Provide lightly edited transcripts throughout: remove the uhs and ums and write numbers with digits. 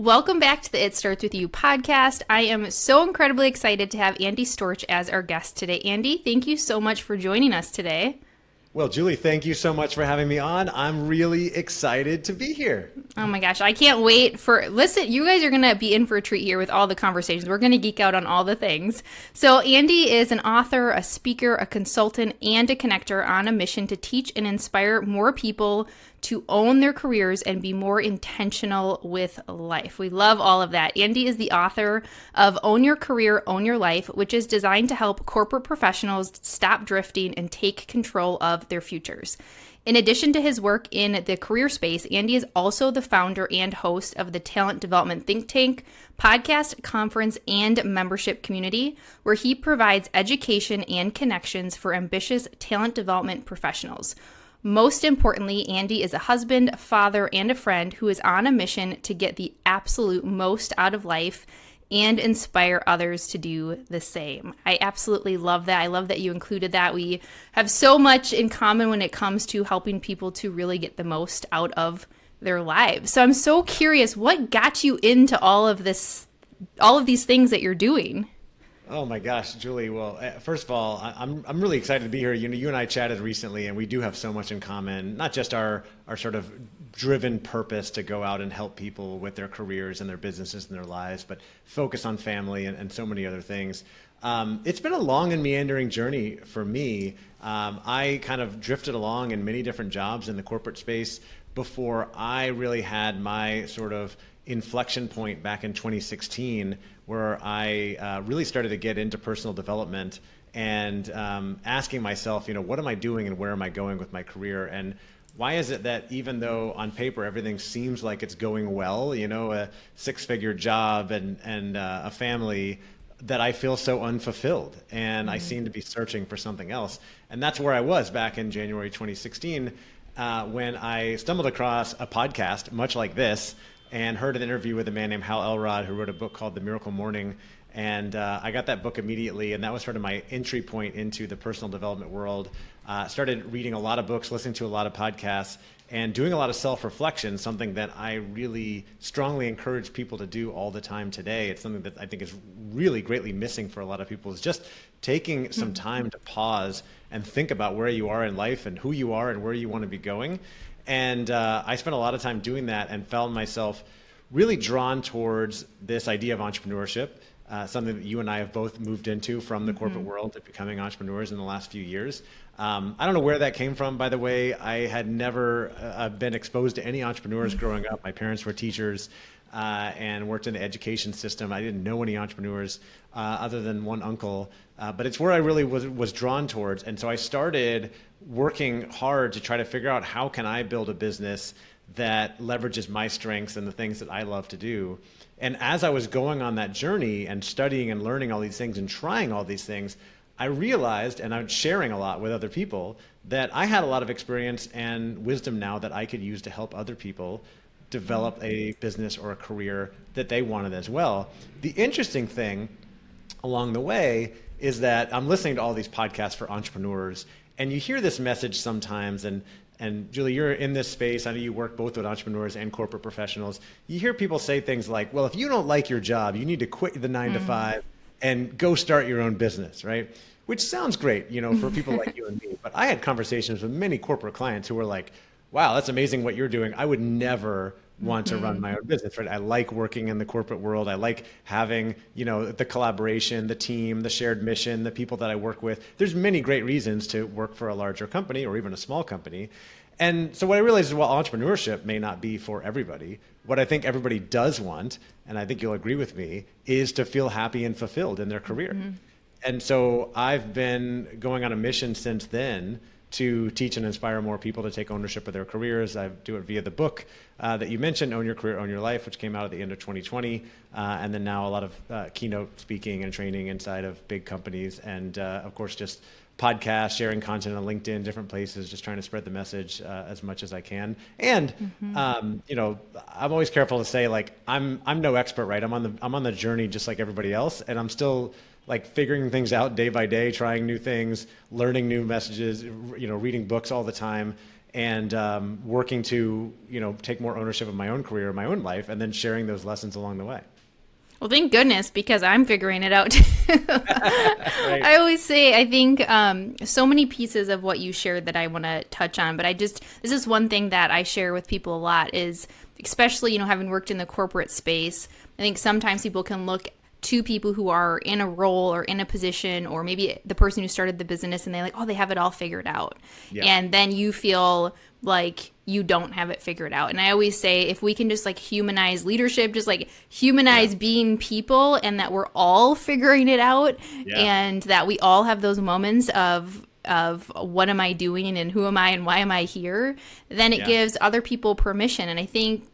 Welcome back to the It Starts With You podcast. I am so incredibly excited to have Andy Storch as our guest today. Andy, thank you so much for joining us today. Well, Julie, thank you so much for having me on. I'm really excited to be here. Oh my gosh, I can't wait listen, you guys are going to be in for a treat here with all the conversations. We're going to geek out on all the things. So Andy is an author, a speaker, a consultant, and a connector on a mission to teach and inspire more people to own their careers and be more intentional with life. We love all of that. Andy is the author of Own Your Career, Own Your Life, which is designed to help corporate professionals stop drifting and take control of their futures. In addition to his work in the career space, Andy is also the founder and host of the Talent Development Think Tank, podcast, conference, and membership community, where he provides education and connections for ambitious talent development professionals. Most importantly, Andy is a husband, father, and a friend who is on a mission to get the absolute most out of life and inspire others to do the same. I absolutely love that. I love that you included that. We have so much in common when it comes to helping people to really get the most out of their lives. So I'm so curious, what got you into all of these things that you're doing? Oh my gosh, Julie. Well, first of all, I'm really excited to be here. You and I chatted recently, and we do have so much in common. Not just our sort of driven purpose to go out and help people with their careers and their businesses and their lives, but focus on family and so many other things. It's been a long and meandering journey for me. I kind of drifted along in many different jobs in the corporate space before I really had my sort of inflection point back in 2016, where I really started to get into personal development and asking myself, what am I doing and where am I going with my career? And why is it that even though on paper everything seems like it's going well, a six-figure job and a family, that I feel so unfulfilled and I seem to be searching for something else? And that's where I was back in January 2016 when I stumbled across a podcast much like this and heard an interview with a man named Hal Elrod, who wrote a book called The Miracle Morning. And I got that book immediately, and that was sort of my entry point into the personal development world. Started reading a lot of books, listening to a lot of podcasts, and doing a lot of self-reflection, something that I really strongly encourage people to do all the time today. It's something that I think is really greatly missing for a lot of people, is just taking some time to pause and think about where you are in life and who you are and where you want to be going. And I spent a lot of time doing that and found myself really drawn towards this idea of entrepreneurship, something that you and I have both moved into from the corporate world to becoming entrepreneurs in the last few years. I don't know where that came from, by the way. I had never been exposed to any entrepreneurs growing up. My parents were teachers and worked in the education system. I didn't know any entrepreneurs other than one uncle, but it's where I really was drawn towards. And so I started working hard to try to figure out, how can I build a business that leverages my strengths and the things that I love to do. And as I was going on that journey and studying and learning all these things and trying all these things, I realized, and I'm sharing a lot with other people, that I had a lot of experience and wisdom now that I could use to help other people develop a business or a career that they wanted as well. The interesting thing along the way is that I'm listening to all these podcasts for entrepreneurs, and you hear this message sometimes, and Julie, you're in this space. I know you work both with entrepreneurs and corporate professionals. You hear people say things like, well, if you don't like your job, you need to quit the 9 to 5 and go start your own business, right? Which sounds great, for people like you and me. But I had conversations with many corporate clients who were like, wow, that's amazing what you're doing. I would never want to run my own business, right? I like working in the corporate world. I like having, the collaboration, the team, the shared mission, the people that I work with. There's many great reasons to work for a larger company or even a small company. And so what I realized is, well, entrepreneurship may not be for everybody. What I think everybody does want, and I think you'll agree with me, is to feel happy and fulfilled in their career. And so I've been going on a mission since then to teach and inspire more people to take ownership of their careers. I do it via the book that you mentioned, Own Your Career, Own Your Life, which came out at the end of 2020. And then now a lot of keynote speaking and training inside of big companies. And of course, just podcasts, sharing content on LinkedIn, different places, just trying to spread the message as much as I can. And, I'm always careful to say, like, I'm no expert, right? I'm on the journey just like everybody else. And I'm still like figuring things out day by day, trying new things, learning new messages, reading books all the time. and working to, take more ownership of my own career, my own life, and then sharing those lessons along the way. Well, thank goodness, because I'm figuring it out too. Right. I always say, I think so many pieces of what you shared that I want to touch on, but this is one thing that I share with people a lot is, especially, having worked in the corporate space, I think sometimes people can look to people who are in a role or in a position, or maybe the person who started the business, and they're like, oh, they have it all figured out. Yeah. And then you feel like you don't have it figured out. And I always say, if we can just like humanize leadership, just like humanize being people, and that we're all figuring it out, and that we all have those moments of what am I doing and who am I and why am I here, then it gives other people permission. And I think,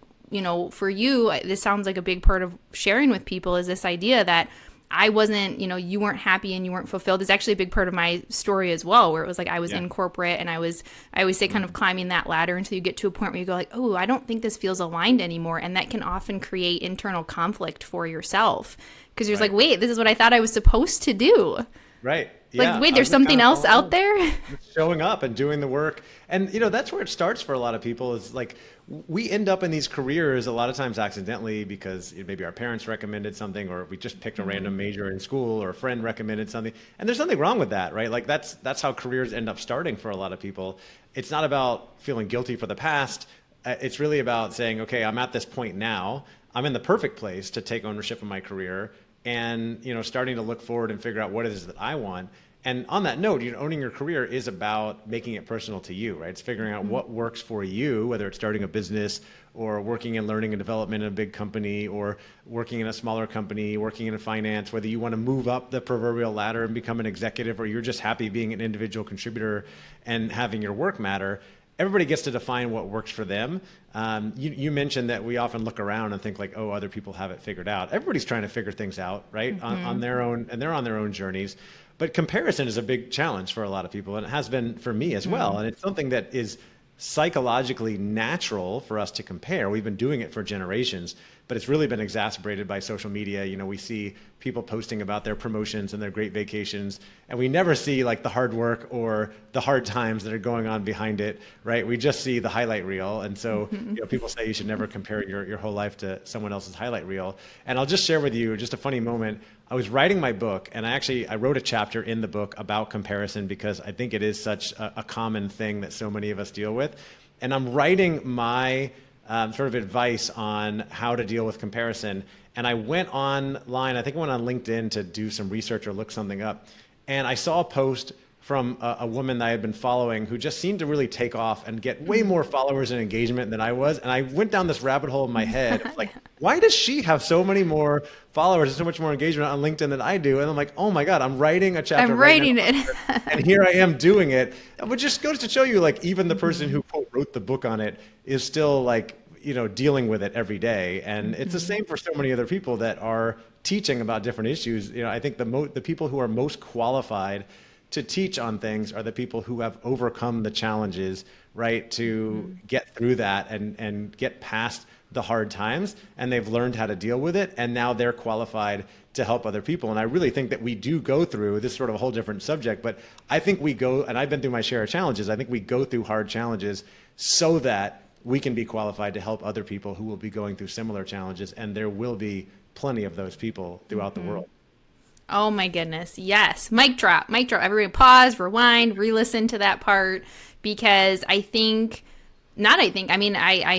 for you, this sounds like a big part of sharing with people is this idea that I wasn't, you weren't happy and you weren't fulfilled. It's actually a big part of my story as well, where it was like I was in corporate, and I always say kind of climbing that ladder until you get to a point where you go like, oh, I don't think this feels aligned anymore. And that can often create internal conflict for yourself, because you're like, wait, this is what I thought I was supposed to do. Right. Yeah. Like, wait, there's something else out there? Showing up and doing the work. And, that's where it starts for a lot of people is like, we end up in these careers a lot of times accidentally because maybe our parents recommended something, or we just picked a random major in school, or a friend recommended something. And there's nothing wrong with that, right? Like that's how careers end up starting for a lot of people. It's not about feeling guilty for the past. It's really about saying, okay, I'm at this point now. I'm in the perfect place to take ownership of my career, and starting to look forward and figure out what it is that I want. And on that note, owning your career is about making it personal to you, right? It's figuring out what works for you, whether it's starting a business or working in learning and development in a big company, or working in a smaller company, working in finance, whether you want to move up the proverbial ladder and become an executive, or you're just happy being an individual contributor and having your work matter. Everybody gets to define what works for them. You mentioned that we often look around and think like, oh, other people have it figured out. Everybody's trying to figure things out, right? On their own, and they're on their own journeys. But comparison is a big challenge for a lot of people, and it has been for me as well. And it's something that is psychologically natural for us to compare. We've been doing it for generations, but it's really been exacerbated by social media. We see people posting about their promotions and their great vacations, and we never see like the hard work or the hard times that are going on behind it, right? We just see the highlight reel. And so, people say you should never compare your whole life to someone else's highlight reel. And I'll just share with you just a funny moment. I was writing my book, and I wrote a chapter in the book about comparison because I think it is such a common thing that so many of us deal with. And I'm writing my sort of advice on how to deal with comparison. And I went online, I think I went on LinkedIn to do some research or look something up. And I saw a post from a woman that I had been following who just seemed to really take off and get way more followers and engagement than I was. And I went down this rabbit hole in my head. I was like, why does she have so many more followers and so much more engagement on LinkedIn than I do? And I'm like, oh my God, I'm writing a chapter. I'm writing it. And here I am doing it. But just goes to show you, like, even the person who quote, wrote the book on it is still like, dealing with it every day. And it's the same for so many other people that are teaching about different issues. I think the people who are most qualified to teach on things are the people who have overcome the challenges, right, to get through that and get past the hard times, and they've learned how to deal with it, and now they're qualified to help other people. And I really think that we do go through this, sort of a whole different subject, but I think we go, and I've been through my share of challenges, I think we go through hard challenges so that we can be qualified to help other people who will be going through similar challenges, and there will be plenty of those people throughout the world. Oh my goodness. Yes. Mic drop. Mic drop. Everybody pause, rewind, re-listen to that part, because I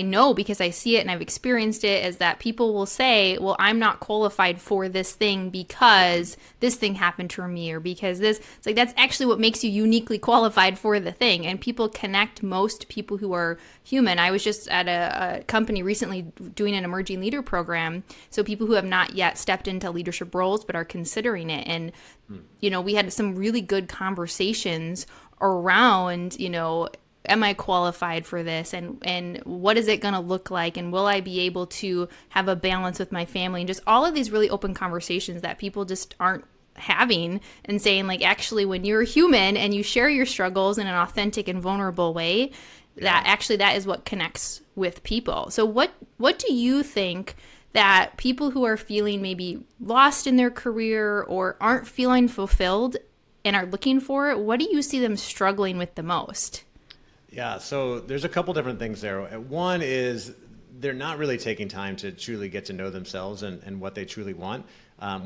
know, because I see it and I've experienced it, is that people will say, well, I'm not qualified for this thing because this thing happened to me, or because this, it's like, that's actually what makes you uniquely qualified for the thing. And people connect most people who are human. I was just at a company recently doing an emerging leader program. So people who have not yet stepped into leadership roles, but are considering it. And, we had some really good conversations around, am I qualified for this, and what is it going to look like, and will I be able to have a balance with my family, and just all of these really open conversations that people just aren't having, and saying, like, actually, when you're human and you share your struggles in an authentic and vulnerable way, that is what connects with people. So what do you think that people who are feeling maybe lost in their career or aren't feeling fulfilled and are looking for it, what do you see them struggling with the most? Yeah, so there's a couple different things there. One is they're not really taking time to truly get to know themselves and what they truly want.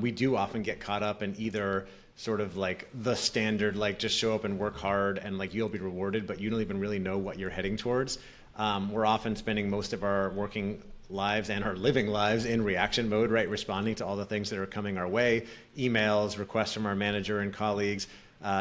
We do often get caught up in either sort of like the standard, like just show up and work hard and like you'll be rewarded, but you don't even really know what you're heading towards. We're often spending most of our working lives and our living lives in reaction mode, right? Responding to all the things that are coming our way, emails, requests from our manager and colleagues,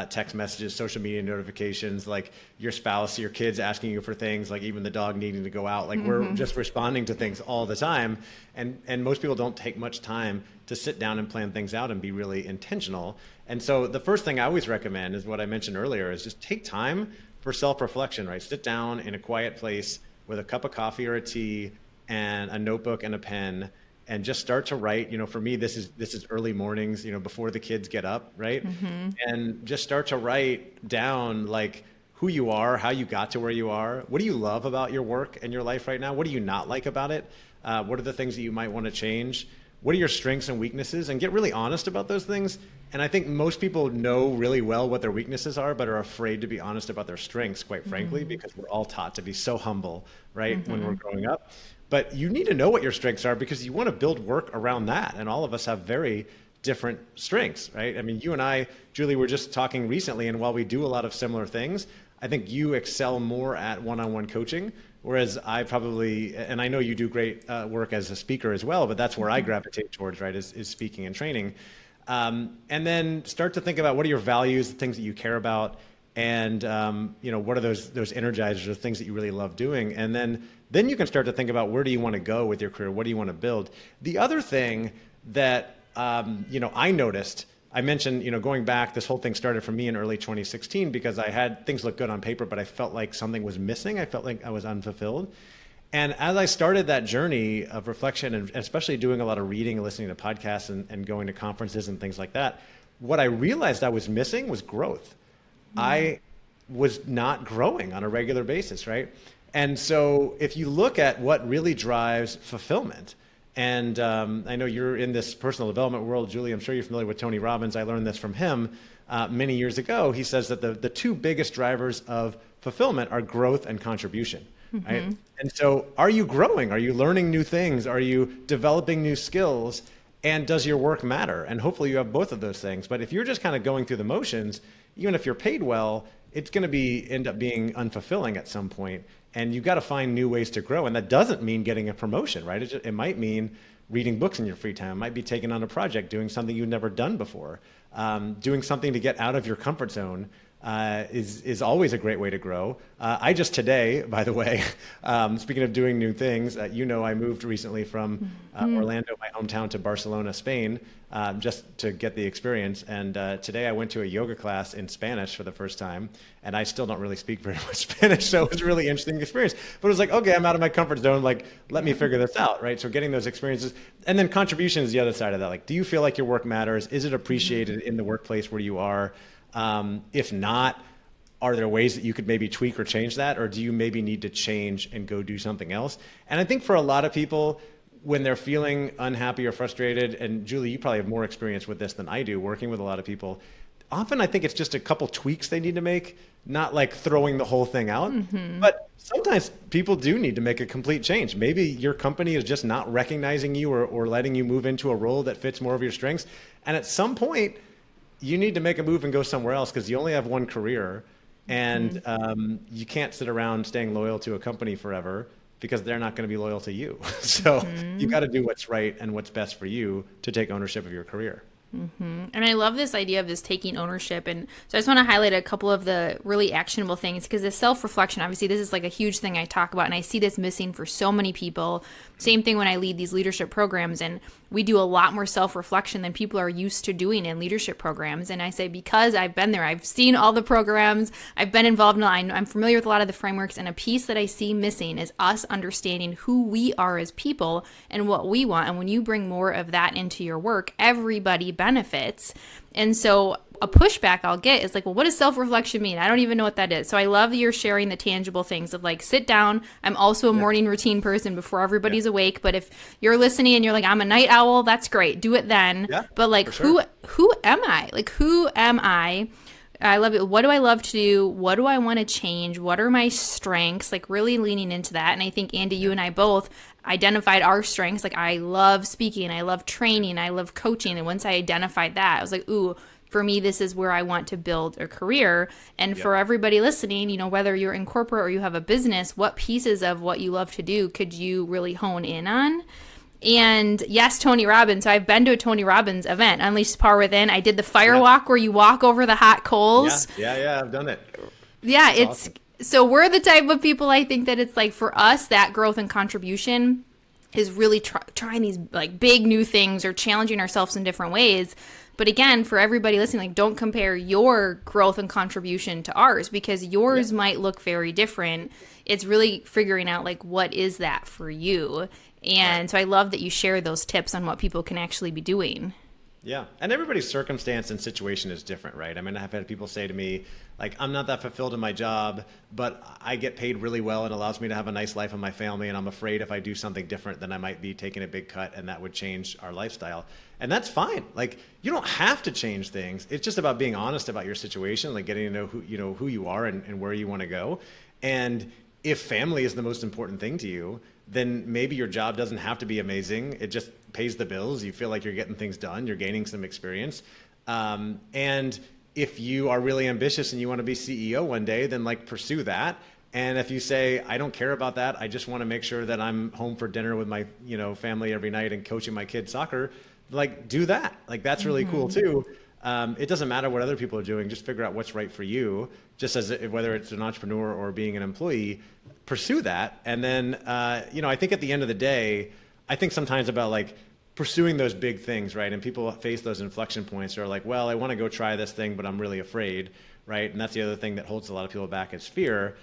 text messages, social media notifications, like your spouse, your kids asking you for things, like even the dog needing to go out. Like we're just responding to things all the time. And most people don't take much time to sit down and plan things out and be really intentional. And so the first thing I always recommend is what I mentioned earlier is just take time for self-reflection, right? Sit down in a quiet place with a cup of coffee or a tea and a notebook and a pen and just start to write. For me, this is early mornings, before the kids get up, right? And just start to write down like who you are, how you got to where you are. What do you love about your work and your life right now? What do you not like about it? What are the things that you might want to change? What are your strengths and weaknesses? And get really honest about those things. And I think most people know really well what their weaknesses are, but are afraid to be honest about their strengths, quite frankly, because we're all taught to be so humble, right, when we're growing up. But you need to know what your strengths are because you want to build work around that. And all of us have very different strengths, right? I mean, you and I, Julie, were just talking recently, and while we do a lot of similar things, I think you excel more at one-on-one coaching, whereas I probably, and I know you do great work as a speaker as well, but that's where I gravitate towards, right, is speaking and training. And then start to think about what are your values, the things that you care about, and what are those energizers, the things that you really love doing, and then you can start to think about where do you want to go with your career, what do you want to build. The other thing that I noticed, I mentioned, going back, this whole thing started for me in early 2016 because I had things look good on paper, but I felt like something was missing. I felt like I was unfulfilled. And as I started that journey of reflection, and especially doing a lot of reading and listening to podcasts and going to conferences and things like that, what I realized I was missing was growth. I was not growing on a regular basis, right? And so if you look at what really drives fulfillment, and I know you're in this personal development world, Julie, I'm sure you're familiar with Tony Robbins. I learned this from him many years ago. He says that the two biggest drivers of fulfillment are growth and contribution. Right? And so are you growing? Are you learning new things? Are you developing new skills? And does your work matter? And hopefully you have both of those things. But if you're just kind of going through the motions, even if you're paid well, it's going to end up being unfulfilling at some point. And you've got to find new ways to grow. And that doesn't mean getting a promotion, right? It might mean reading books in your free time. It might be taking on a project, doing something you've never done before. Doing something to get out of your comfort zone is always a great way to grow. I just today, by the way, speaking of doing new things, I moved recently from Orlando, my hometown, to Barcelona, Spain, just to get the experience. And today I went to a yoga class in Spanish for the first time, and I still don't really speak very much Spanish, so it was a really interesting experience. But it was like, okay, I'm out of my comfort zone, like, let me figure this out, right? So getting those experiences. And then contribution is the other side of that. Like, do you feel like your work matters? Is it appreciated in the workplace where you are? If not, are there ways that you could maybe tweak or change that? Or do you maybe need to change and go do something else? And I think for a lot of people, when they're feeling unhappy or frustrated, and Julie, you probably have more experience with this than I do, working with a lot of people, often I think it's just a couple tweaks they need to make, not like throwing the whole thing out. But sometimes people do need to make a complete change. Maybe your company is just not recognizing you or letting you move into a role that fits more of your strengths. And at some point, you need to make a move and go somewhere else because you only have one career, and you can't sit around staying loyal to a company forever because they're not going to be loyal to you. So you got to do what's right and what's best for you to take ownership of your career. And I love this idea of this taking ownership. And so I just want to highlight a couple of the really actionable things because the self-reflection, obviously this is like a huge thing I talk about, and I see this missing for so many people. Same thing when I lead these leadership programs, and we do a lot more self-reflection than people are used to doing in leadership programs. And I say, because I've been there, I've seen all the programs, I've been involved in I'm familiar with a lot of the frameworks, and a piece that I see missing is us understanding who we are as people and what we want. And when you bring more of that into your work, everybody benefits. And so a pushback I'll get is like, well, what does self-reflection mean? I don't even know what that is. So I love that you're sharing the tangible things of like, sit down. I'm also a morning routine person before everybody's awake. But if you're listening and you're like, I'm a night owl, that's great. Do it then. Yeah, but like, for sure. who am I? Like, who am I? I love it. What do I love to do? What do I want to change? What are my strengths? Like really leaning into that. And I think, Andy, you and I both identified our strengths. Like I love speaking, I love training, I love coaching. And once I identified that, I was like, ooh, for me, this is where I want to build a career. And for everybody listening, you know, whether you're in corporate or you have a business, what pieces of what you love to do could you really hone in on? And yes, Tony Robbins. So I've been to a Tony Robbins event, Unleash Power Within. I did the fire walk where you walk over the hot coals. Yeah, I've done it. Yeah, That's it's awesome. so we're the type of people, I think, that it's like for us, that growth and contribution is really trying these like big new things or challenging ourselves in different ways. But again, for everybody listening, like don't compare your growth and contribution to ours, because yours might look very different. It's really figuring out like what is that for you. And so I love that you share those tips on what people can actually be doing. Yeah. And everybody's circumstance and situation is different, right? I mean, I've had people say to me, like, I'm not that fulfilled in my job, but I get paid really well and allows me to have a nice life with my family. And I'm afraid if I do something different, then I might be taking a big cut and that would change our lifestyle. And that's fine. Like, you don't have to change things. It's just about being honest about your situation, like getting to know who you are and where you want to go. And if family is the most important thing to you, then maybe your job doesn't have to be amazing. It just pays the bills. You feel like you're getting things done. You're gaining some experience. And if you are really ambitious and you want to be CEO one day, then like pursue that. And if you say, I don't care about that, I just want to make sure that I'm home for dinner with my family every night and coaching my kids soccer, like do that. Like that's really cool too. It doesn't matter what other people are doing. Just figure out what's right for you. Just as whether it's an entrepreneur or being an employee, pursue that. And then, I think at the end of the day, I think sometimes about like pursuing those big things, right? And people face those inflection points. They're like, well, I want to go try this thing, but I'm really afraid, right? And that's the other thing that holds a lot of people back is fear.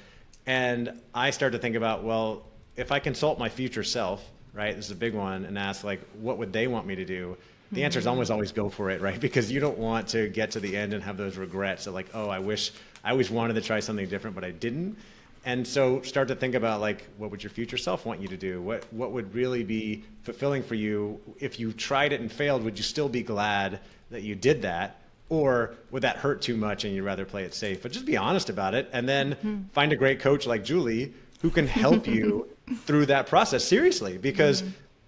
And I start to think about, well, if I consult my future self, right? This is a big one, and ask like, what would they want me to do? The answer is always go for it, right? Because you don't want to get to the end and have those regrets of like, oh, I always wanted to try something different, but I didn't. And so start to think about like, what would your future self want you to do? What would really be fulfilling for you? If you tried it and failed, would you still be glad that you did that? Or would that hurt too much and you'd rather play it safe? But just be honest about it, and then find a great coach like Julie who can help you through that process, seriously, because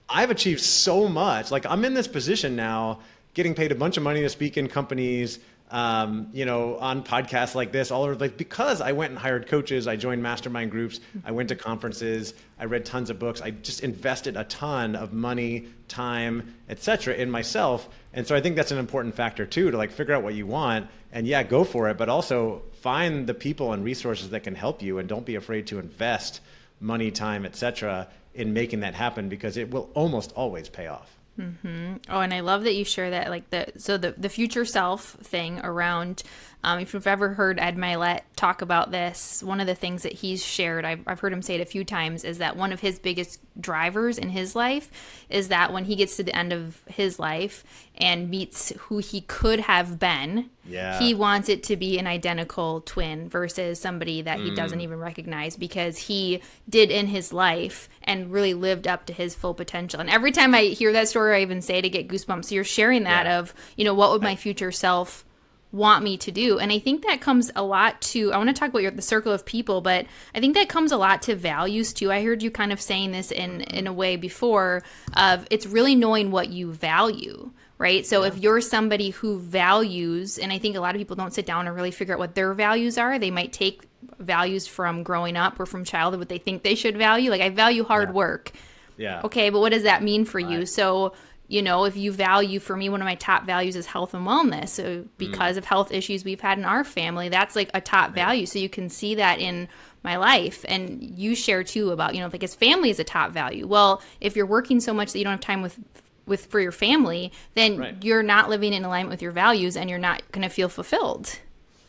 I've achieved so much. Like I'm in this position now, getting paid a bunch of money to speak in companies, on podcasts like this, all over, like because I went and hired coaches, I joined mastermind groups, I went to conferences, I read tons of books, I just invested a ton of money, time, etc. in myself. And so I think that's an important factor too, to like figure out what you want and go for it, but also find the people and resources that can help you, and don't be afraid to invest money, time, etc. in making that happen, because it will almost always pay off. Oh, and I love that you share that, like the future self thing around, if you've ever heard Ed Milet talk about this, one of the things that he's shared, I've heard him say it a few times, is that one of his biggest drivers in his life is that when he gets to the end of his life and meets who he could have been, he wants it to be an identical twin versus somebody that he doesn't even recognize, because he did in his life and really lived up to his full potential. And every time I hear that story, I even say to get goosebumps. So you're sharing that of, what would my future self want me to do? And I think that comes a lot to, I want to talk about the circle of people, but I think that comes a lot to values too. I heard you kind of saying this in a way before, of it's really knowing what you value, right? So if you're somebody who values, and I think a lot of people don't sit down and really figure out what their values are. They might take values from growing up or from childhood, what they think they should value. Like, I value hard work. Okay, but what does that mean for you? So, if you value, for me, one of my top values is health and wellness. So because of health issues we've had in our family, that's like a top value. So you can see that in my life. And you share too about, like his family is a top value. Well, if you're working so much that you don't have time for your family, then you're not living in alignment with your values, and you're not going to feel fulfilled.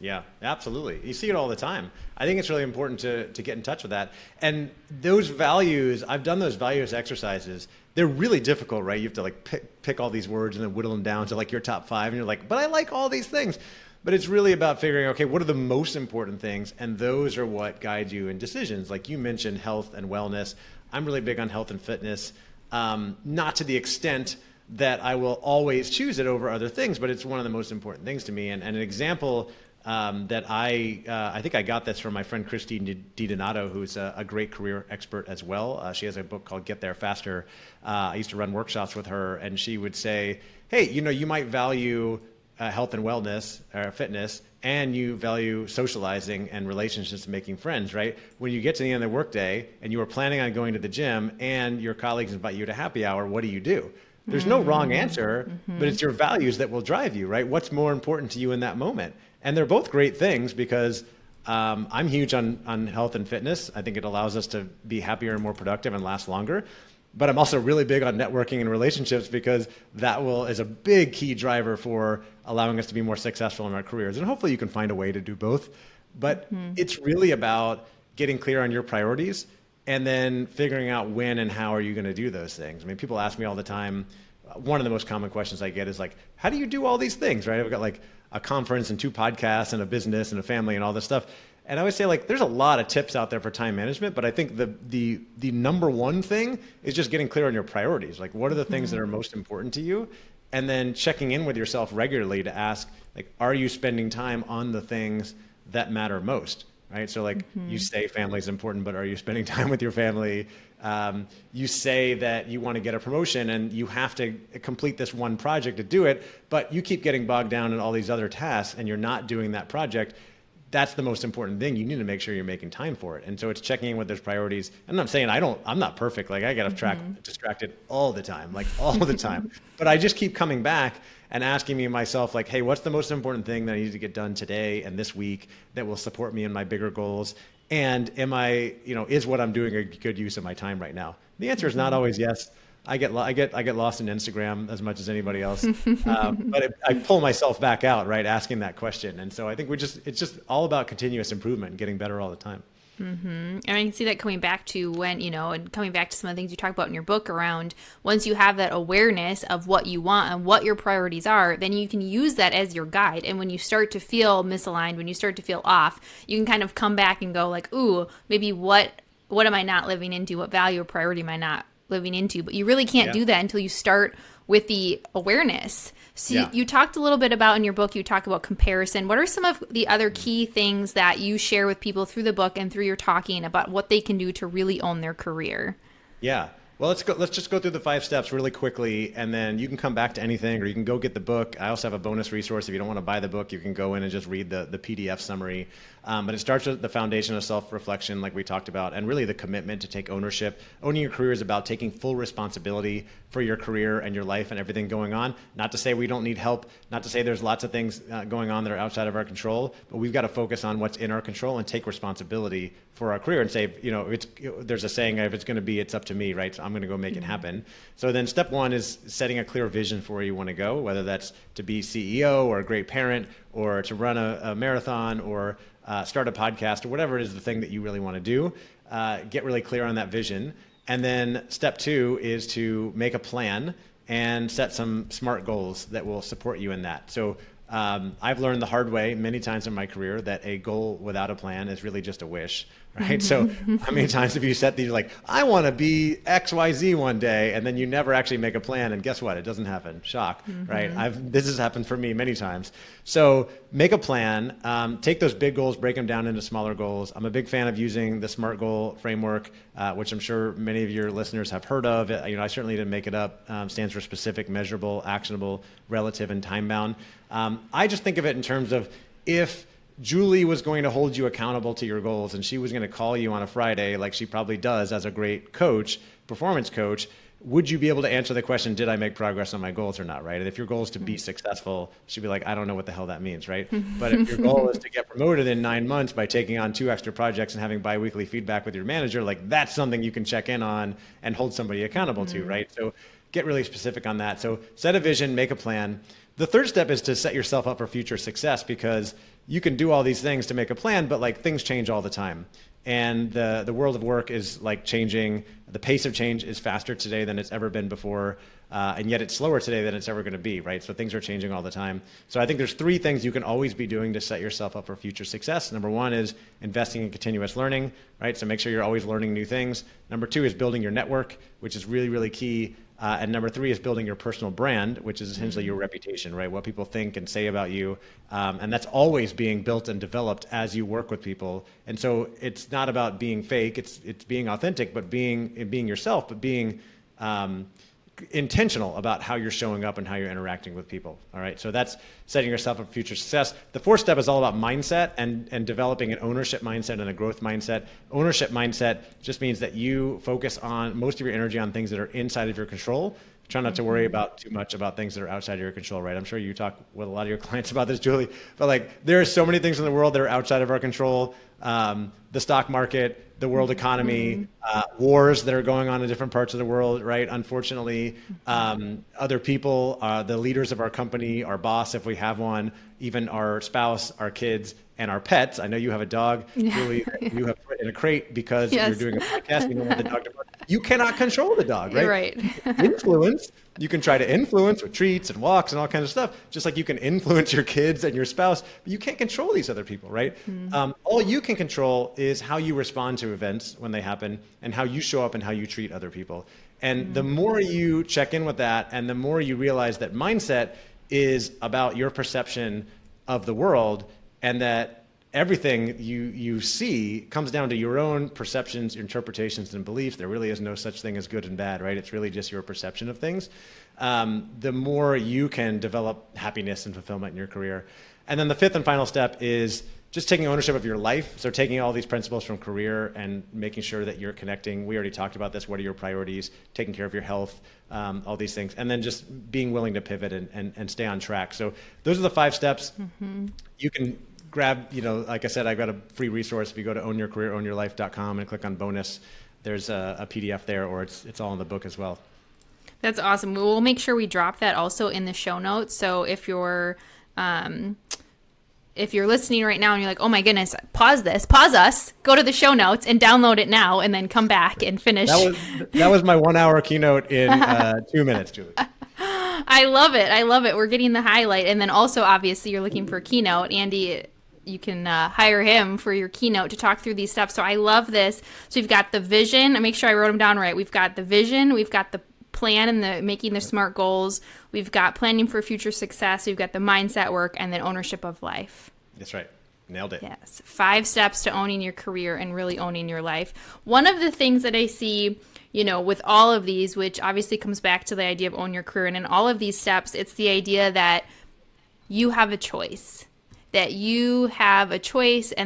Yeah, absolutely. You see it all the time. I think it's really important to get in touch with that. And those values, I've done those values exercises. They're really difficult, right? You have to like pick all these words and then whittle them down to like your top 5. And you're like, but I like all these things. But it's really about figuring, okay, what are the most important things? And those are what guide you in decisions. Like you mentioned health and wellness. I'm really big on health and fitness, not to the extent that I will always choose it over other things, but it's one of the most important things to me. And an example that I think I got this from my friend Christine DiDonato, who's a great career expert as well. She has a book called Get There Faster. I used to run workshops with her, and she would say, hey, you might value health and wellness or fitness, and you value socializing and relationships and making friends, right? When you get to the end of the workday and you are planning on going to the gym and your colleagues invite you to happy hour, what do? There's no wrong answer, but it's your values that will drive you, right? What's more important to you in that moment? And they're both great things because I'm huge on health and fitness. I think it allows us to be happier and more productive and last longer. But I'm also really big on networking and relationships because that is a big key driver for allowing us to be more successful in our careers. And hopefully you can find a way to do both. But it's really about getting clear on your priorities and then figuring out when and how are you going to do those things. I mean, people ask me all the time, one of the most common questions I get is like, how do you do all these things, right? I've got like a conference and 2 podcasts and a business and a family and all this stuff. And I always say, like, there's a lot of tips out there for time management, but I think the number one thing is just getting clear on your priorities. Like, what are the things that are most important to you? And then checking in with yourself regularly to ask, like, are you spending time on the things that matter most, right? So, like, you say family is important, but are you spending time with your family? You say that you want to get a promotion and you have to complete this one project to do it, but you keep getting bogged down in all these other tasks and you're not doing that project. That's the most important thing. You need to make sure you're making time for it. And so it's checking in with those priorities. And I'm saying I'm not perfect. Like I get distracted all the time, like all the time. But I just keep coming back and asking myself, like, hey, what's the most important thing that I need to get done today and this week that will support me in my bigger goals? And is what I'm doing a good use of my time right now? The answer is not always yes. I get lost in Instagram as much as anybody else, but I pull myself back out, right, asking that question. And so I think it's just all about continuous improvement and getting better all the time. And I can see that coming back to and coming back to some of the things you talk about in your book around once you have that awareness of what you want and what your priorities are, then you can use that as your guide. And when you start to feel misaligned, when you start to feel off, you can kind of come back and go like, ooh, maybe what am I not living into? What value or priority am I not living into? But you really can't do that until you start with the awareness. So you talked a little bit about in your book, you talk about comparison. What are some of the other key things that you share with people through the book and through your talking about what they can do to really own their career? Yeah. Well, let's just go through the 5 steps really quickly, and then you can come back to anything, or you can go get the book. I also have a bonus resource. If you don't want to buy the book, you can go in and just read the PDF summary. But it starts with the foundation of self-reflection, like we talked about, and really the commitment to take ownership. Owning your career is about taking full responsibility for your career and your life and everything going on. Not to say we don't need help, not to say there's lots of things going on that are outside of our control, but we've got to focus on what's in our control and take responsibility for our career and say, there's a saying, if it's going to be, it's up to me, right? So I'm going to go make it happen. So then step 1 is setting a clear vision for where you want to go, whether that's to be CEO or a great parent or to run a marathon or start a podcast or whatever it is the thing that you really want to do. Get really clear on that vision. And then step 2 is to make a plan and set some SMART goals that will support you in that. So I've learned the hard way many times in my career that a goal without a plan is really just a wish, right? So how many times have you set these like, I want to be XYZ one day, and then you never actually make a plan, and guess what? It doesn't happen. Shock, right? This has happened for me many times. So make a plan, take those big goals, break them down into smaller goals. I'm a big fan of using the SMART goal framework, which I'm sure many of your listeners have heard of. I certainly didn't make it up. Stands for specific, measurable, actionable, relative, and time-bound. I just think of it in terms of if Julie was going to hold you accountable to your goals and she was going to call you on a Friday, like she probably does as a great coach, performance coach, would you be able to answer the question, did I make progress on my goals or not, right? And if your goal is to be successful, she'd be like, I don't know what the hell that means, right? But if your goal is to get promoted in 9 months by taking on 2 extra projects and having biweekly feedback with your manager, like that's something you can check in on and hold somebody accountable to, right? So get really specific on that. So set a vision, make a plan. The third step is to set yourself up for future success, because you can do all these things to make a plan, but like things change all the time. And the world of work is like changing. The pace of change is faster today than it's ever been before. And yet it's slower today than it's ever going to be, right? So things are changing all the time. So I think there's 3 things you can always be doing to set yourself up for future success. Number 1 is investing in continuous learning, right? So make sure you're always learning new things. Number 2 is building your network, which is really, really key. And number three is building your personal brand, which is essentially your reputation, right? What people think and say about you. And that's always being built and developed as you work with people. And so it's not about being fake, it's being authentic, but being yourself, but being intentional about how you're showing up and how you're interacting with people. All right. So that's setting yourself up for future success. The fourth step is all about mindset and developing an ownership mindset and a growth mindset. Ownership mindset just means that you focus on most of your energy on things that are inside of your control. Try not to worry about too much about things that are outside of your control, right? I'm sure you talk with a lot of your clients about this, Julie, but like there are so many things in the world that are outside of our control. The stock market, the world economy, wars that are going on in different parts of the world, right? Unfortunately, other people, the leaders of our company, our boss, if we have one, even our spouse, our kids, and our pets. I know you have a dog, Julie, you have put in a crate because you're doing a podcast and you don't want the dog to bark. You cannot control the dog, right? Right. You can try to influence with treats and walks and all kinds of stuff, just like you can influence your kids and your spouse, but you can't control these other people, right? All you can control is how you respond to events when they happen and how you show up and how you treat other people. And the more you check in with that and the more you realize that mindset is about your perception of the world and that everything you see comes down to your own perceptions, interpretations, and beliefs. There really is no such thing as good and bad, right? It's really just your perception of things. The more you can develop happiness and fulfillment in your career. And then the fifth and final step is just taking ownership of your life. So taking all these principles from career and making sure that you're connecting. We already talked about this. What are your priorities? Taking care of your health, all these things. And then just being willing to pivot and stay on track. So those are the 5 steps. You can grab, like I said, I've got a free resource. If you go to ownyourcareerownyourlife.com and click on bonus, there's a PDF there, or it's all in the book as well. That's awesome. We'll make sure we drop that also in the show notes. So if you're listening right now and you're like, oh my goodness, pause us, go to the show notes and download it now, and then come back and finish. That was my 1-hour keynote in 2 minutes, Julie. I love it. We're getting the highlight. And then also, obviously, you're looking for a keynote. Andy, you can hire him for your keynote to talk through these steps. So I love this. So we've got the vision. I make sure I wrote them down right. We've got the vision. We've got the plan and the making the smart goals. We've got planning for future success. We've got the mindset work, and then ownership of life. That's right. Nailed it. Yes. 5 steps to owning your career and really owning your life. One of the things that I see, with all of these, which obviously comes back to the idea of own your career, and in all of these steps, it's the idea that you have a choice, and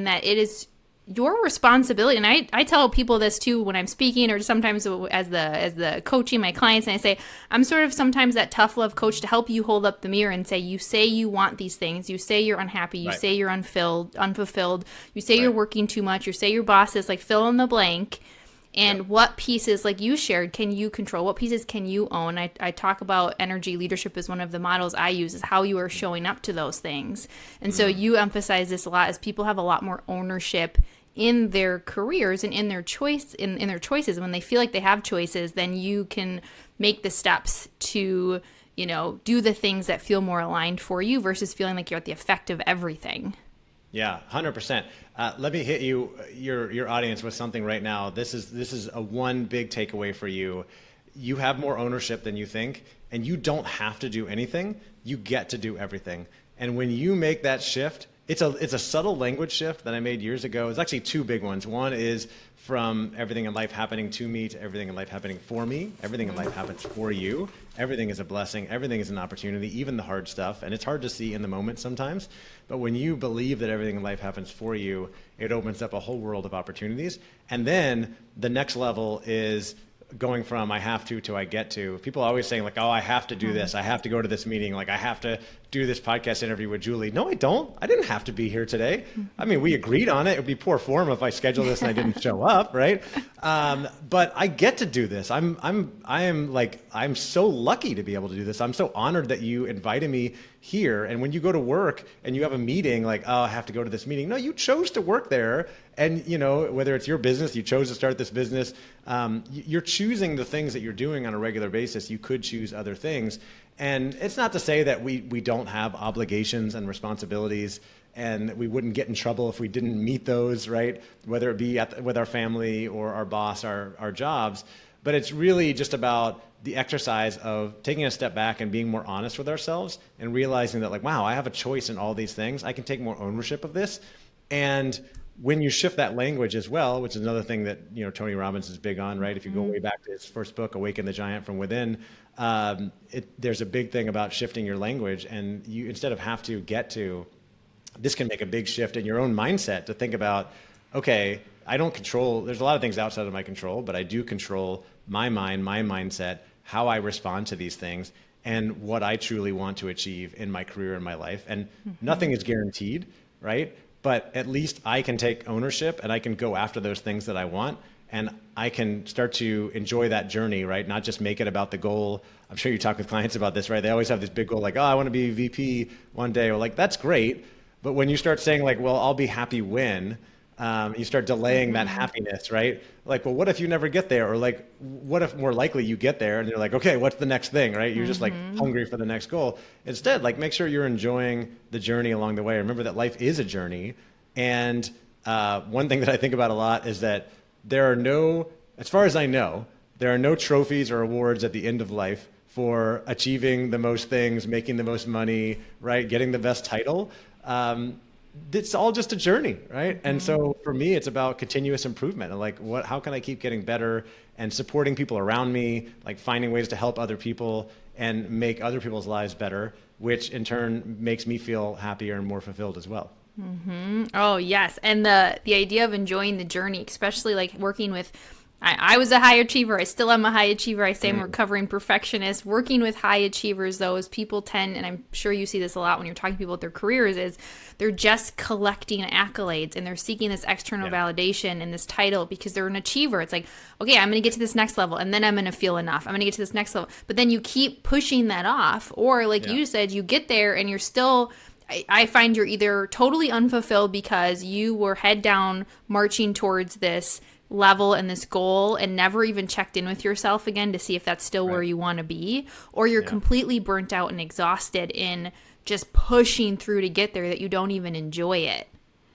that it is your responsibility. And I tell people this too when I'm speaking, or sometimes as the coaching my clients, and I say, I'm sort of sometimes that tough love coach to help you hold up the mirror and say you want these things. You say you're unhappy. You say you're unfulfilled. You say you're working too much. You say your boss is like fill in the blank. And what pieces, like you shared, can you control? What pieces can you own? I talk about energy leadership as one of the models I use, is how you are showing up to those things. And so you emphasize this a lot, as people have a lot more ownership in their careers and in their choices. When they feel like they have choices, then you can make the steps to, do the things that feel more aligned for you versus feeling like you're at the effect of everything. Yeah, 100%. Let me hit your audience with something right now. This is a one big takeaway for you. You have more ownership than you think, and you don't have to do anything. You get to do everything. And when you make that shift, it's a subtle language shift that I made years ago. It's actually 2 big ones. One is from everything in life happening to me to everything in life happening for me. Everything in life happens for you. Everything is a blessing. Everything is an opportunity, even the hard stuff. And it's hard to see in the moment sometimes. But when you believe that everything in life happens for you, it opens up a whole world of opportunities. And then the next level is going from I have to I get to. People are always saying like, oh, I have to do this. I have to go to this meeting. Like I have to do this podcast interview with Julie. No, I don't. I didn't have to be here today. I mean, we agreed on it. It would be poor form if I scheduled this and I didn't show up, right? But I get to do this. I'm so lucky to be able to do this. I'm so honored that you invited me here. And when you go to work and you have a meeting, like, oh, I have to go to this meeting. No, you chose to work there. And, whether it's your business, you chose to start this business, you're choosing the things that you're doing on a regular basis. You could choose other things. And it's not to say that we don't have obligations and responsibilities and we wouldn't get in trouble if we didn't meet those, right? Whether it be with our family or our boss, our jobs. but it's really just about the exercise of taking a step back and being more honest with ourselves and realizing that like, wow, I have a choice in all these things. I can take more ownership of this. And when you shift that language as well, which is another thing that, Tony Robbins is big on, right? If you go way back to his first book, Awaken the Giant from Within, there's a big thing about shifting your language, and you, instead of have to, get to, this can make a big shift in your own mindset to think about, okay, I don't control, there's a lot of things outside of my control, but I do control my mind, my mindset, how I respond to these things, and what I truly want to achieve in my career and my life. And nothing is guaranteed, right? But at least I can take ownership and I can go after those things that I want. And I can start to enjoy that journey, right? Not just make it about the goal. I'm sure you talk with clients about this, right? They always have this big goal, like, oh, I want to be VP one day. Or like, that's great. But when you start saying like, well, I'll be happy when, you start delaying that happiness, right? Like, well, what if you never get there? Or like, what if more likely you get there and you're like, okay, what's the next thing, right? You're just like hungry for the next goal. Instead, like, make sure you're enjoying the journey along the way. Remember that life is a journey. And one thing that I think about a lot is that there are no, as far as I know, there are no trophies or awards at the end of life for achieving the most things, making the most money, right? Getting the best title. It's all just a journey, right? And so for me, it's about continuous improvement and like, how can I keep getting better and supporting people around me, like finding ways to help other people and make other people's lives better, which in turn makes me feel happier and more fulfilled as well. Oh, yes. And the idea of enjoying the journey, especially like working with, I was a high achiever. I still am a high achiever. I say I'm a recovering perfectionist. Working with high achievers, though, is people tend, and I'm sure you see this a lot when you're talking to people with their careers, is they're just collecting accolades and they're seeking this external validation and this title because they're an achiever. It's like, okay, I'm going to get to this next level and then I'm going to feel enough. I'm going to get to this next level. But then you keep pushing that off. Or like you said, you get there and you're still... I find you're either totally unfulfilled because you were head down marching towards this level and this goal and never even checked in with yourself again to see if that's still where you want to be, or you're completely burnt out and exhausted in just pushing through to get there that you don't even enjoy it.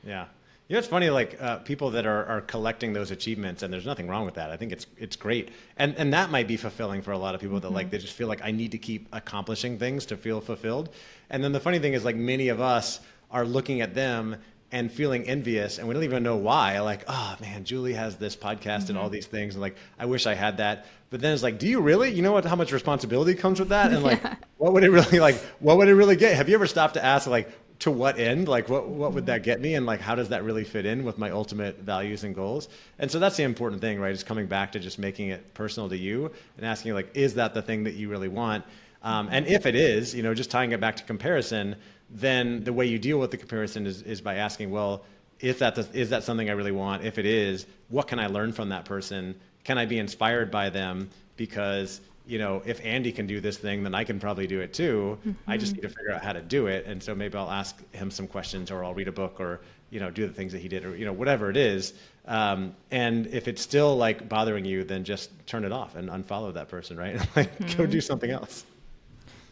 Yeah. It's funny, like people that are collecting those achievements, and there's nothing wrong with that. I think it's great. And that might be fulfilling for a lot of people that like, they just feel like I need to keep accomplishing things to feel fulfilled. And then the funny thing is like many of us are looking at them and feeling envious, and we don't even know why. Like, oh man, Julie has this podcast and all these things, and like, I wish I had that. But then it's like, do you really? You know how much responsibility comes with that? And like, what would it really get? Have you ever stopped to ask like, to what end? Like, what would that get me? And like, how does that really fit in with my ultimate values and goals? And so that's the important thing, right? Is coming back to just making it personal to you and asking like, is that the thing that you really want? And if it is, just tying it back to comparison, then the way you deal with the comparison is by asking, well, is that something I really want? If it is, what can I learn from that person? Can I be inspired by them? Because if Andy can do this thing, then I can probably do it too. I just need to figure out how to do it. And so maybe I'll ask him some questions, or I'll read a book, or, do the things that he did, or, whatever it is. And if it's still like bothering you, then just turn it off and unfollow that person, right? Like, go do something else.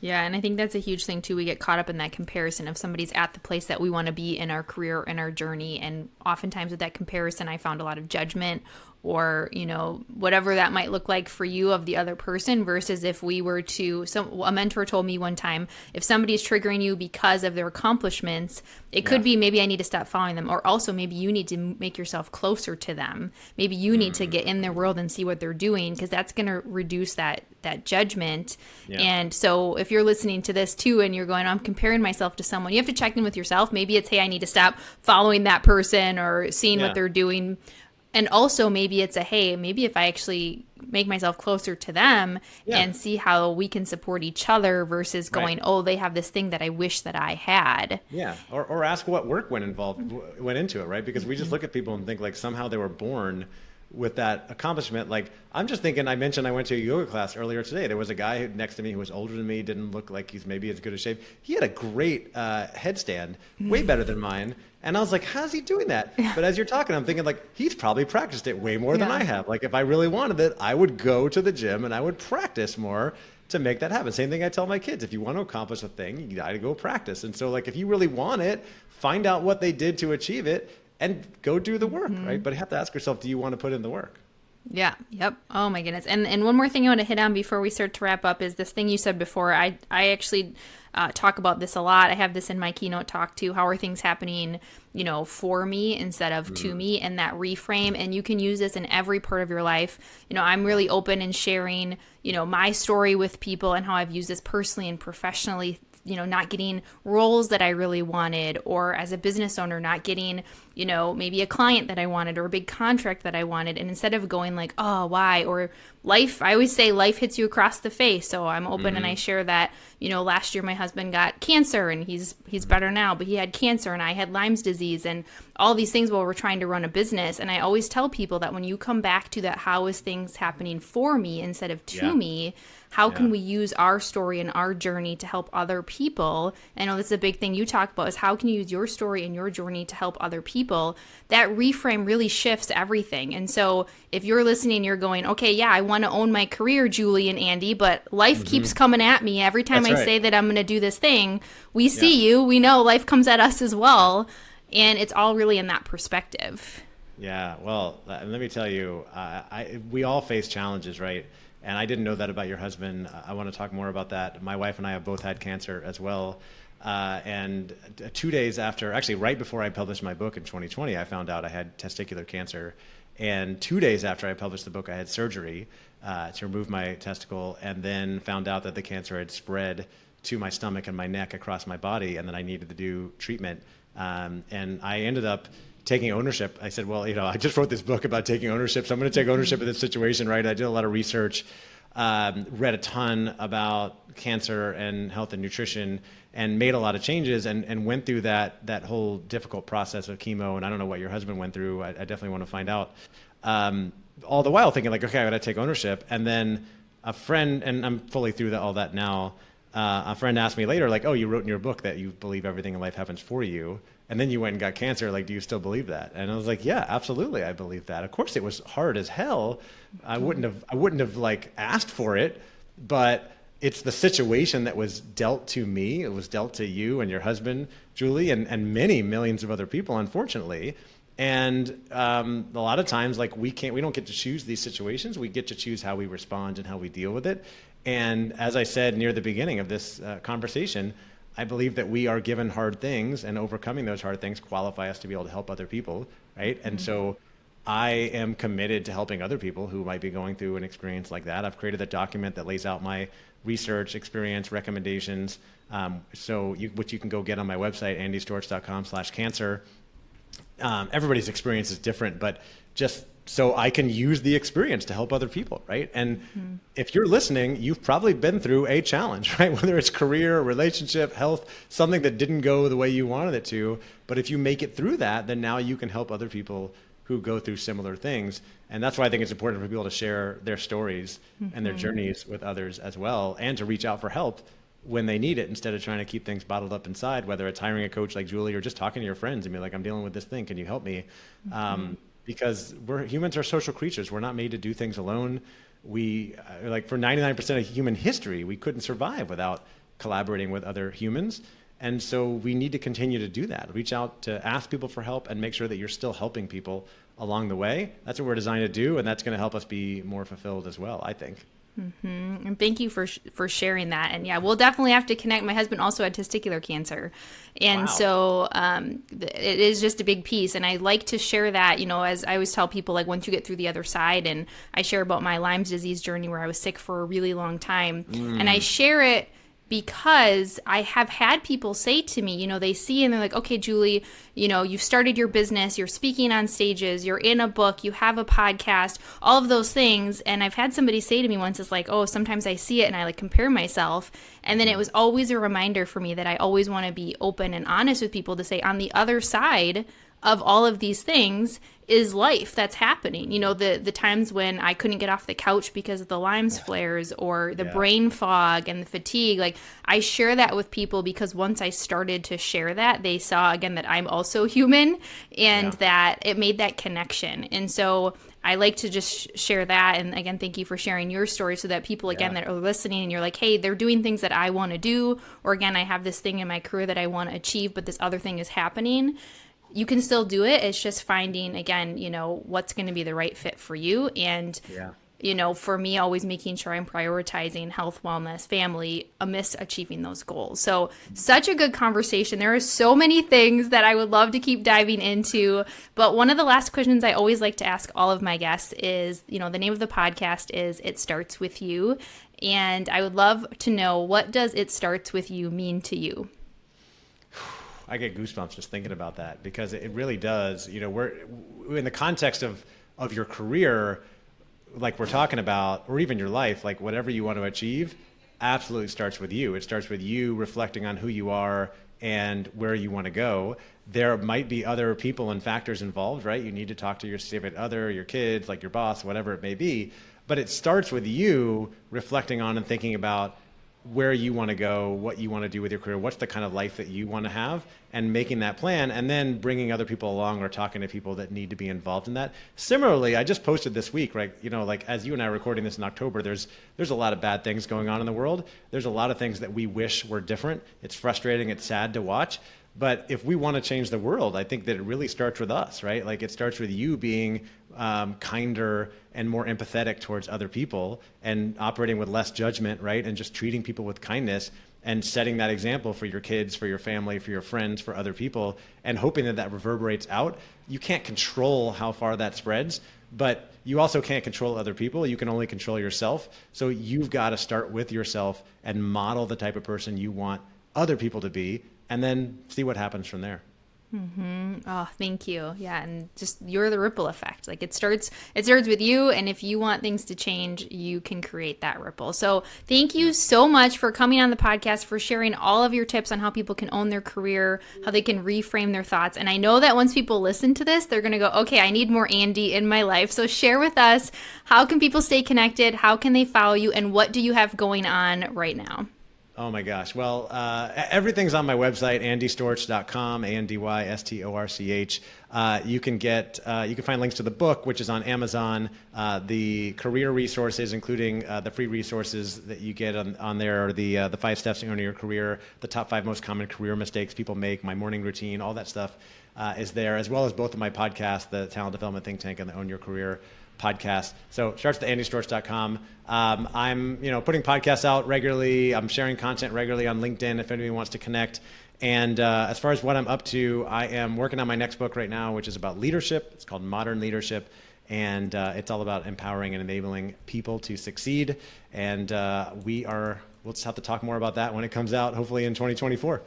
Yeah, and I think that's a huge thing too. We get caught up in that comparison of somebody's at the place that we want to be in our career, in our journey. And oftentimes with that comparison, I found a lot of judgment, or, whatever that might look like for you of the other person, versus if we were to, a mentor told me one time, if somebody's triggering you because of their accomplishments, it could be maybe I need to stop following them, or also maybe you need to make yourself closer to them. Maybe you need to get in their world and see what they're doing, because that's going to reduce that judgment. And so if you're listening to this too and you're going, I'm comparing myself to someone, you have to check in with yourself. Maybe it's, hey, I need to stop following that person or seeing what they're doing. And also maybe it's hey, maybe if I actually make myself closer to them and see how we can support each other, versus going, oh, they have this thing that I wish that I had. Yeah. Or ask what work went into it, right? Because we just look at people and think like somehow they were born with that accomplishment. Like, I'm just thinking, I mentioned I went to a yoga class earlier today. There was a guy next to me who was older than me, didn't look like he's maybe as good a shape. He had a great headstand, way better than mine. And I was like, how's he doing that? But as you're talking, I'm thinking like, he's probably practiced it way more than I have. Like, if I really wanted it, I would go to the gym and I would practice more to make that happen. Same thing I tell my kids. If you want to accomplish a thing, you got to go practice. And so like, if you really want it, find out what they did to achieve it and go do the work, right? But you have to ask yourself, do you want to put in the work? Yeah. Yep. Oh my goodness. And one more thing I want to hit on before we start to wrap up is this thing you said before. I actually talk about this a lot. I have this in my keynote talk too. How are things happening, for me instead of to me, and that reframe. And you can use this in every part of your life. I'm really open in sharing, my story with people and how I've used this personally and professionally, not getting roles that I really wanted, or as a business owner, not getting, maybe a client that I wanted or a big contract that I wanted. And instead of going like, oh, why? Or life, I always say life hits you across the face. So I'm open and I share that, last year my husband got cancer and he's better now, but he had cancer and I had Lyme's disease and all these things while we're trying to run a business. And I always tell people that when you come back to that, how is things happening for me instead of to me, how can we use our story and our journey to help other people? I know this is a big thing you talk about, is how can you use your story and your journey to help other people? That reframe really shifts everything. And so if you're listening, you're going, okay, yeah, I want to own my career, Julie and Andy, but life keeps coming at me. Every time I say that I'm going to do this thing, we see you, we know life comes at us as well. And it's all really in that perspective. Yeah, well, let me tell you, we all face challenges, right? And I didn't know that about your husband. I want to talk more about that. My wife and I have both had cancer as well. And 2 days after, actually right before I published my book in 2020, I found out I had testicular cancer. And 2 days after I published the book, I had surgery to remove my testicle, and then found out that the cancer had spread to my stomach and my neck across my body, and that I needed to do treatment. And I ended up taking ownership. I said, well, I just wrote this book about taking ownership, so I'm going to take ownership of this situation, right? I did a lot of research, read a ton about cancer and health and nutrition, and made a lot of changes, and went through that whole difficult process of chemo. And I don't know what your husband went through. I definitely want to find out. All the while thinking like, okay, I got to take ownership. And then a friend, and I'm fully through all that now, a friend asked me later, like, oh, you wrote in your book that you believe everything in life happens for you. And then you went and got cancer. Like, do you still believe that? And I was like, yeah, absolutely. I believe that. Of course it was hard as hell. I wouldn't have like asked for it, but it's the situation that was dealt to me. It was dealt to you and your husband, Julie, and many millions of other people, unfortunately. And a lot of times, like, we don't get to choose these situations. We get to choose how we respond and how we deal with it. And as I said near the beginning of this conversation, I believe that we are given hard things, and overcoming those hard things qualify us to be able to help other people, right? And so I am committed to helping other people who might be going through an experience like that. I've created a document that lays out my research, experience, recommendations, which you can go get on my website, andystorch.com/cancer. Everybody's experience is different, but just so I can use the experience to help other people, right? And if you're listening, you've probably been through a challenge, right? Whether it's career, relationship, health, something that didn't go the way you wanted it to. But if you make it through that, then now you can help other people who go through similar things. And that's why I think it's important for people to share their stories and their journeys with others as well, and to reach out for help when they need it, instead of trying to keep things bottled up inside, whether it's hiring a coach like Julie or just talking to your friends and be like, I'm dealing with this thing, can you help me? Because humans are social creatures. We're not made to do things alone. We, like, for 99% of human history, we couldn't survive without collaborating with other humans. And so we need to continue to do that. Reach out to ask people for help and make sure that you're still helping people along the way. That's what we're designed to do, and that's going to help us be more fulfilled as well, I think. And thank you for sharing that. And yeah, we'll definitely have to connect. My husband also had testicular cancer. And so it is just a big piece. And I like to share that, as I always tell people, like, once you get through the other side, and I share about my Lyme's disease journey where I was sick for a really long time. And I share it because I have had people say to me, they see and they're like, okay, Julie, you've started your business, you're speaking on stages, you're in a book, you have a podcast, all of those things. And I've had somebody say to me once, it's like, oh, sometimes I see it and I like compare myself. And then it was always a reminder for me that I always want to be open and honest with people to say, on the other side of all of these things is life that's happening. The times when I couldn't get off the couch because of the Lyme's flares, or the brain fog and the fatigue. Like, I share that with people because once I started to share that, they saw again that I'm also human, and that it made that connection. And so I like to just share that. And again, thank you for sharing your story, so that people again that are listening and you're like, hey, they're doing things that I want to do, or again, I have this thing in my career that I want to achieve, but this other thing is happening. you can still do it. It's just finding, again, what's going to be the right fit for you. And Yeah. for me, always making sure I'm prioritizing health, wellness, family amidst achieving those goals. So, such a good conversation. There are so many things that I would love to keep diving into. But one of the last questions I always like to ask all of my guests is, the name of the podcast is It Starts With You. And I would love to know, what does It Starts With You mean to you? I get goosebumps just thinking about that, because it really does. We're in the context of your career, like we're talking about, or even your life, like whatever you want to achieve, absolutely starts with you. It starts with you reflecting on who you are and where you want to go. There might be other people and factors involved, right? You need to talk to your significant other, your kids, like your boss, whatever it may be. But it starts with you reflecting on and thinking about where you want to go, what you want to do with your career, what's the kind of life that you want to have, and making that plan, and then bringing other people along or talking to people that need to be involved in that. Similarly, I just posted this week, right? Like as you and I are recording this in October, there's a lot of bad things going on in the world. There's a lot of things that we wish were different. It's frustrating, it's sad to watch. But if we want to change the world, I think that it really starts with us, right? Like it starts with you being kinder and more empathetic towards other people and operating with less judgment, right? And just treating people with kindness and setting that example for your kids, for your family, for your friends, for other people, and hoping that that reverberates out. You can't control how far that spreads, but you also can't control other people. You can only control yourself. So you've got to start with yourself and model the type of person you want other people to be, and then see what happens from there. Oh, thank you. Yeah, and just you're the ripple effect. Like it starts with you, and if you want things to change, you can create that ripple. So thank you so much for coming on the podcast, for sharing all of your tips on how people can own their career, how they can reframe their thoughts. And I know that once people listen to this, they're going to go, okay, I need more Andy in my life. So share with us, how can people stay connected? How can they follow you? And what do you have going on right now? Oh my gosh. Well, everything's on my website, andystorch.com, ANDYSTORCH. You can find links to the book, which is on Amazon, the career resources, including the free resources that you get on there, are the 5 steps to owning your career, the top 5 most common career mistakes people make, my morning routine, all that stuff is there, as well as both of my podcasts, the Talent Development Think Tank and the Own Your Career podcast. So starts at andystorch.com. I'm putting podcasts out regularly. I'm sharing content regularly on LinkedIn if anybody wants to connect. And as far as what I'm up to, I am working on my next book right now, which is about leadership. It's called Modern Leadership. And it's all about empowering and enabling people to succeed. And we'll just have to talk more about that when it comes out, hopefully in 2024.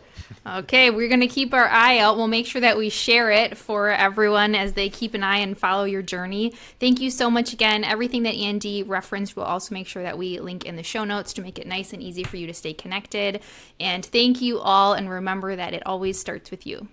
Okay, we're going to keep our eye out. We'll make sure that we share it for everyone as they keep an eye and follow your journey. Thank you so much again. Everything that Andy referenced, we'll also make sure that we link in the show notes to make it nice and easy for you to stay connected. And thank you all. And remember that it always starts with you.